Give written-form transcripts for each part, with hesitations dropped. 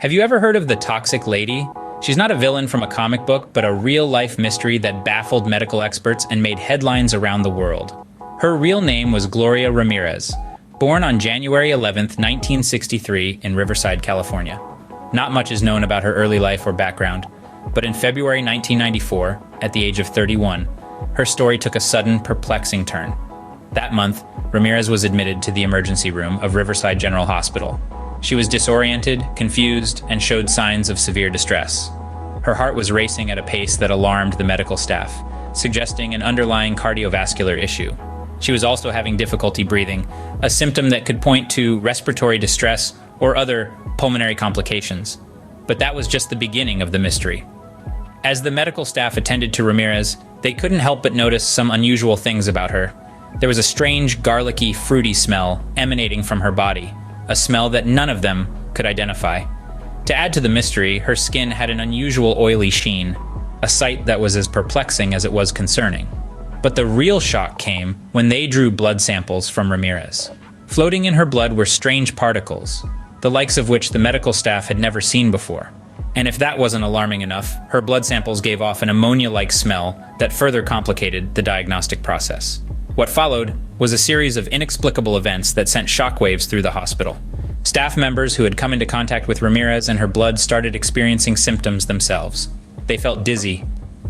Have you ever heard of the Toxic Lady? She's not a villain from a comic book, but a real-life mystery that baffled medical experts and made headlines around the world. Her real name was Gloria Ramirez, born on January 11th, 1963 in Riverside, California. Not much is known about her early life or background, but in February 1994, at the age of 31, her story took a sudden, perplexing turn. That month, Ramirez was admitted to the emergency room of Riverside General Hospital. She was disoriented, confused, and showed signs of severe distress. Her heart was racing at a pace that alarmed the medical staff, suggesting an underlying cardiovascular issue. She was also having difficulty breathing, a symptom that could point to respiratory distress or other pulmonary complications. But that was just the beginning of the mystery. As the medical staff attended to Ramirez, they couldn't help but notice some unusual things about her. There was a strange, garlicky, fruity smell emanating from her body, a smell that none of them could identify. To add to the mystery, her skin had an unusual oily sheen, a sight that was as perplexing as it was concerning. But the real shock came when they drew blood samples from Ramirez. Floating in her blood were strange particles, the likes of which the medical staff had never seen before. And if that wasn't alarming enough, her blood samples gave off an ammonia-like smell that further complicated the diagnostic process. What followed was a series of inexplicable events that sent shockwaves through the hospital. Staff members who had come into contact with Ramirez and her blood started experiencing symptoms themselves. They felt dizzy,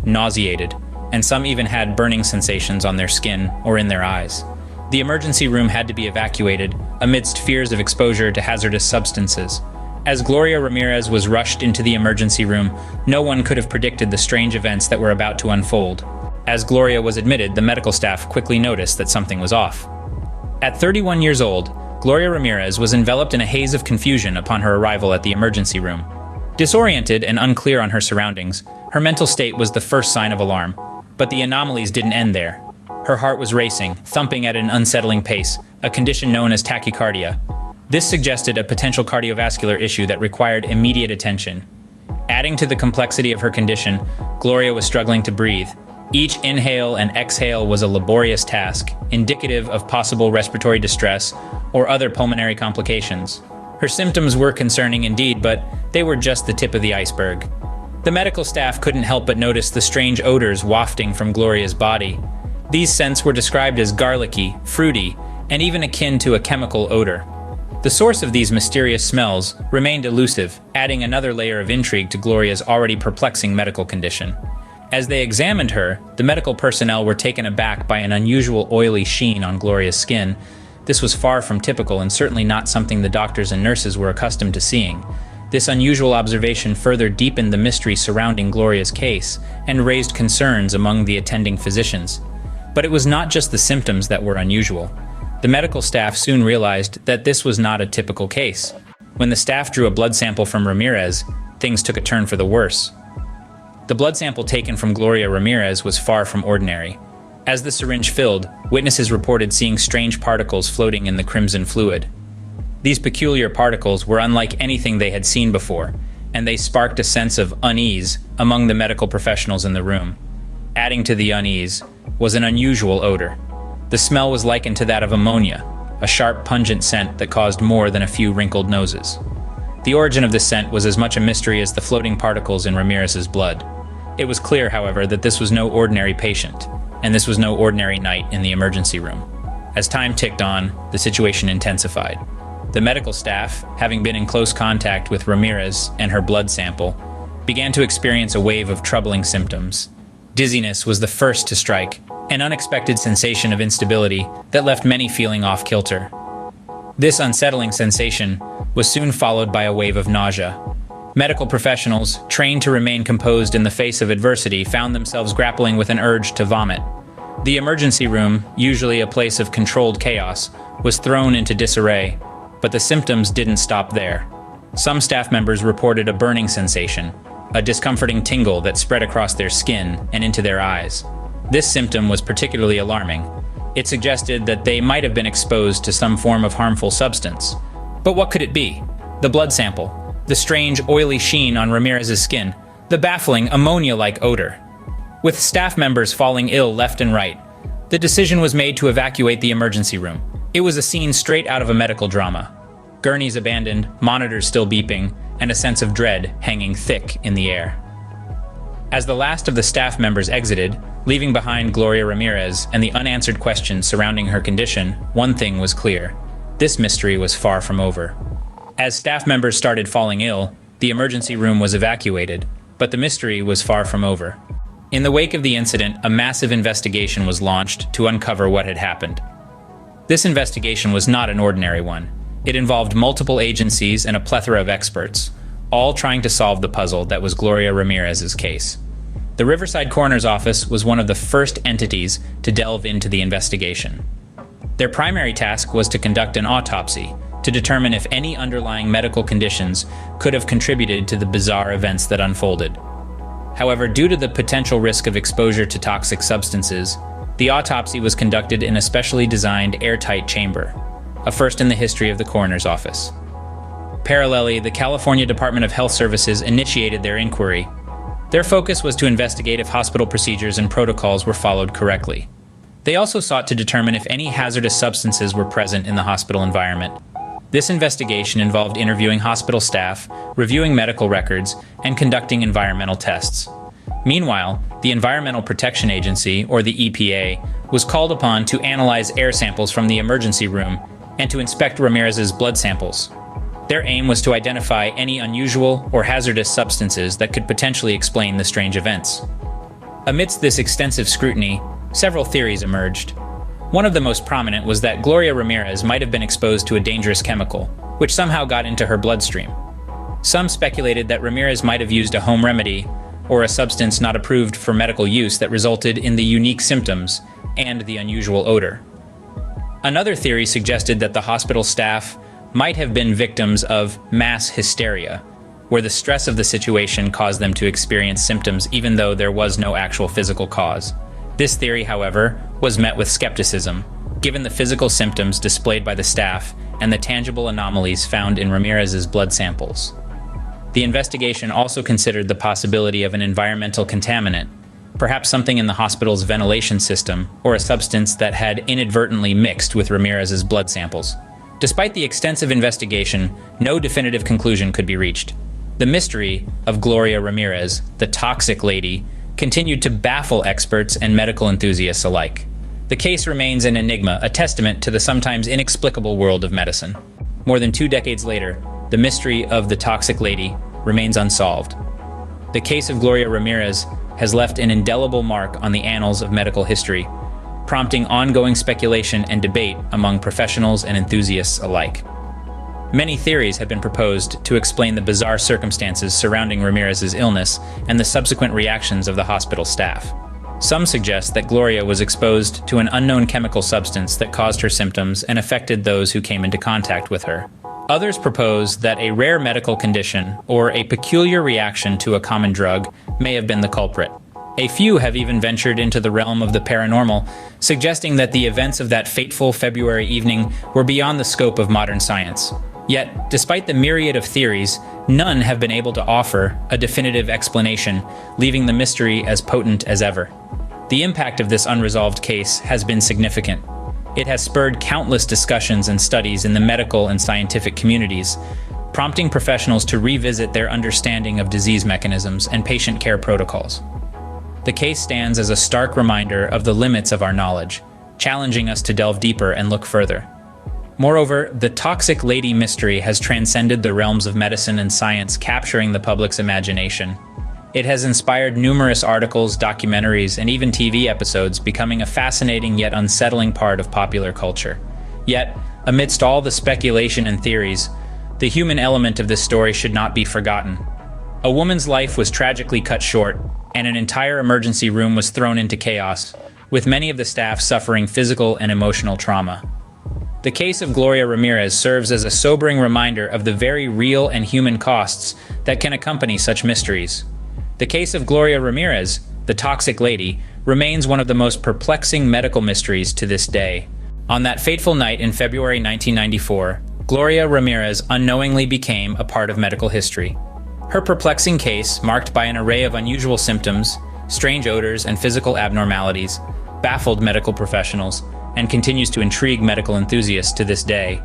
nauseated, and some even had burning sensations on their skin or in their eyes. The emergency room had to be evacuated amidst fears of exposure to hazardous substances. As Gloria Ramirez was rushed into the emergency room, no one could have predicted the strange events that were about to unfold. As Gloria was admitted, the medical staff quickly noticed that something was off. At 31 years old, Gloria Ramirez was enveloped in a haze of confusion upon her arrival at the emergency room. Disoriented and unclear on her surroundings, her mental state was the first sign of alarm. But the anomalies didn't end there. Her heart was racing, thumping at an unsettling pace, a condition known as tachycardia. This suggested a potential cardiovascular issue that required immediate attention. Adding to the complexity of her condition, Gloria was struggling to breathe. Each inhale and exhale was a laborious task, indicative of possible respiratory distress or other pulmonary complications. Her symptoms were concerning indeed, but they were just the tip of the iceberg. The medical staff couldn't help but notice the strange odors wafting from Gloria's body. These scents were described as garlicky, fruity, and even akin to a chemical odor. The source of these mysterious smells remained elusive, adding another layer of intrigue to Gloria's already perplexing medical condition. As they examined her, the medical personnel were taken aback by an unusual oily sheen on Gloria's skin. This was far from typical and certainly not something the doctors and nurses were accustomed to seeing. This unusual observation further deepened the mystery surrounding Gloria's case and raised concerns among the attending physicians. But it was not just the symptoms that were unusual. The medical staff soon realized that this was not a typical case. When the staff drew a blood sample from Ramirez, things took a turn for the worse. The blood sample taken from Gloria Ramirez was far from ordinary. As the syringe filled, witnesses reported seeing strange particles floating in the crimson fluid. These peculiar particles were unlike anything they had seen before, and they sparked a sense of unease among the medical professionals in the room. Adding to the unease was an unusual odor. The smell was likened to that of ammonia, a sharp, pungent scent that caused more than a few wrinkled noses. The origin of the scent was as much a mystery as the floating particles in Ramirez's blood. It was clear, however, that this was no ordinary patient, and this was no ordinary night in the emergency room. As time ticked on, the situation intensified. The medical staff, having been in close contact with Ramirez and her blood sample, began to experience a wave of troubling symptoms. Dizziness was the first to strike, an unexpected sensation of instability that left many feeling off kilter. This unsettling sensation was soon followed by a wave of nausea. Medical professionals, trained to remain composed in the face of adversity, found themselves grappling with an urge to vomit. The emergency room, usually a place of controlled chaos, was thrown into disarray, but the symptoms didn't stop there. Some staff members reported a burning sensation, a discomforting tingle that spread across their skin and into their eyes. This symptom was particularly alarming. It suggested that they might have been exposed to some form of harmful substance. But what could it be? The blood sample, the strange oily sheen on Ramirez's skin, the baffling ammonia-like odor. With staff members falling ill left and right, the decision was made to evacuate the emergency room. It was a scene straight out of a medical drama. Gurneys abandoned, monitors still beeping, and a sense of dread hanging thick in the air. As the last of the staff members exited, leaving behind Gloria Ramirez and the unanswered questions surrounding her condition, one thing was clear: this mystery was far from over. As staff members started falling ill, the emergency room was evacuated, but the mystery was far from over. In the wake of the incident, a massive investigation was launched to uncover what had happened. This investigation was not an ordinary one. It involved multiple agencies and a plethora of experts, all trying to solve the puzzle that was Gloria Ramirez's case. The Riverside Coroner's Office was one of the first entities to delve into the investigation. Their primary task was to conduct an autopsy to determine if any underlying medical conditions could have contributed to the bizarre events that unfolded. However, due to the potential risk of exposure to toxic substances, the autopsy was conducted in a specially designed airtight chamber, a first in the history of the coroner's office. Parallelly, the California Department of Health Services initiated their inquiry. Their focus was to investigate if hospital procedures and protocols were followed correctly. They also sought to determine if any hazardous substances were present in the hospital environment. This investigation involved interviewing hospital staff, reviewing medical records, and conducting environmental tests. Meanwhile, the Environmental Protection Agency, or the EPA, was called upon to analyze air samples from the emergency room and to inspect Ramirez's blood samples. Their aim was to identify any unusual or hazardous substances that could potentially explain the strange events. Amidst this extensive scrutiny, several theories emerged. One of the most prominent was that Gloria Ramirez might have been exposed to a dangerous chemical, which somehow got into her bloodstream. Some speculated that Ramirez might have used a home remedy or a substance not approved for medical use that resulted in the unique symptoms and the unusual odor. Another theory suggested that the hospital staff might have been victims of mass hysteria, where the stress of the situation caused them to experience symptoms even though there was no actual physical cause. This theory, however, was met with skepticism, given the physical symptoms displayed by the staff and the tangible anomalies found in Ramirez's blood samples. The investigation also considered the possibility of an environmental contaminant, perhaps something in the hospital's ventilation system or a substance that had inadvertently mixed with Ramirez's blood samples. Despite the extensive investigation, no definitive conclusion could be reached. The mystery of Gloria Ramirez, the toxic lady, continued to baffle experts and medical enthusiasts alike. The case remains an enigma, a testament to the sometimes inexplicable world of medicine. More than 2 decades later, the mystery of the toxic lady remains unsolved. The case of Gloria Ramirez has left an indelible mark on the annals of medical history, prompting ongoing speculation and debate among professionals and enthusiasts alike. Many theories have been proposed to explain the bizarre circumstances surrounding Ramirez's illness and the subsequent reactions of the hospital staff. Some suggest that Gloria was exposed to an unknown chemical substance that caused her symptoms and affected those who came into contact with her. Others propose that a rare medical condition or a peculiar reaction to a common drug may have been the culprit. A few have even ventured into the realm of the paranormal, suggesting that the events of that fateful February evening were beyond the scope of modern science. Yet, despite the myriad of theories, none have been able to offer a definitive explanation, leaving the mystery as potent as ever. The impact of this unresolved case has been significant. It has spurred countless discussions and studies in the medical and scientific communities, prompting professionals to revisit their understanding of disease mechanisms and patient care protocols. The case stands as a stark reminder of the limits of our knowledge, challenging us to delve deeper and look further. Moreover, the toxic lady mystery has transcended the realms of medicine and science, capturing the public's imagination. It has inspired numerous articles, documentaries, and even TV episodes, becoming a fascinating yet unsettling part of popular culture. Yet, amidst all the speculation and theories, the human element of this story should not be forgotten. A woman's life was tragically cut short, and an entire emergency room was thrown into chaos, with many of the staff suffering physical and emotional trauma. The case of Gloria Ramirez serves as a sobering reminder of the very real and human costs that can accompany such mysteries. The case of Gloria Ramirez, the toxic lady, remains one of the most perplexing medical mysteries to this day. On that fateful night in February 1994, Gloria Ramirez unknowingly became a part of medical history. Her perplexing case, marked by an array of unusual symptoms, strange odors, and physical abnormalities, baffled medical professionals and continues to intrigue medical enthusiasts to this day.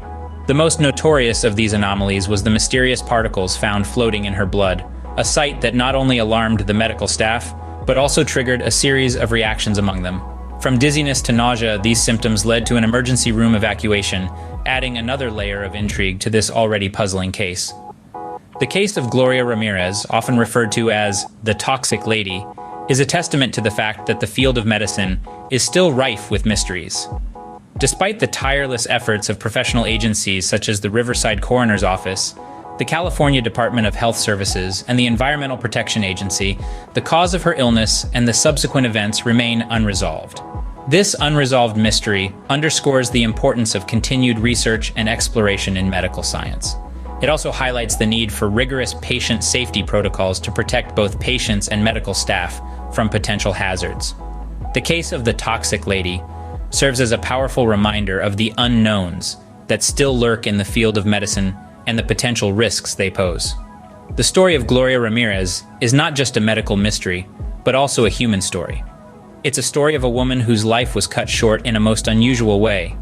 The most notorious of these anomalies was the mysterious particles found floating in her blood, a sight that not only alarmed the medical staff, but also triggered a series of reactions among them. From dizziness to nausea, these symptoms led to an emergency room evacuation, adding another layer of intrigue to this already puzzling case. The case of Gloria Ramirez, often referred to as the Toxic Lady, is a testament to the fact that the field of medicine is still rife with mysteries. Despite the tireless efforts of professional agencies such as the Riverside Coroner's Office, the California Department of Health Services, and the Environmental Protection Agency, the cause of her illness and the subsequent events remain unresolved. This unresolved mystery underscores the importance of continued research and exploration in medical science. It also highlights the need for rigorous patient safety protocols to protect both patients and medical staff from potential hazards. The case of the Toxic Lady serves as a powerful reminder of the unknowns that still lurk in the field of medicine and the potential risks they pose. The story of Gloria Ramirez is not just a medical mystery, but also a human story. It's a story of a woman whose life was cut short in a most unusual way,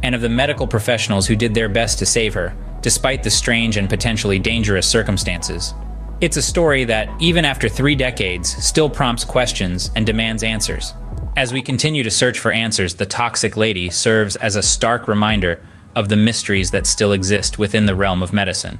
and of the medical professionals who did their best to save her, despite the strange and potentially dangerous circumstances. It's a story that, even after 3 decades, still prompts questions and demands answers. As we continue to search for answers, the Toxic Lady serves as a stark reminder of the mysteries that still exist within the realm of medicine.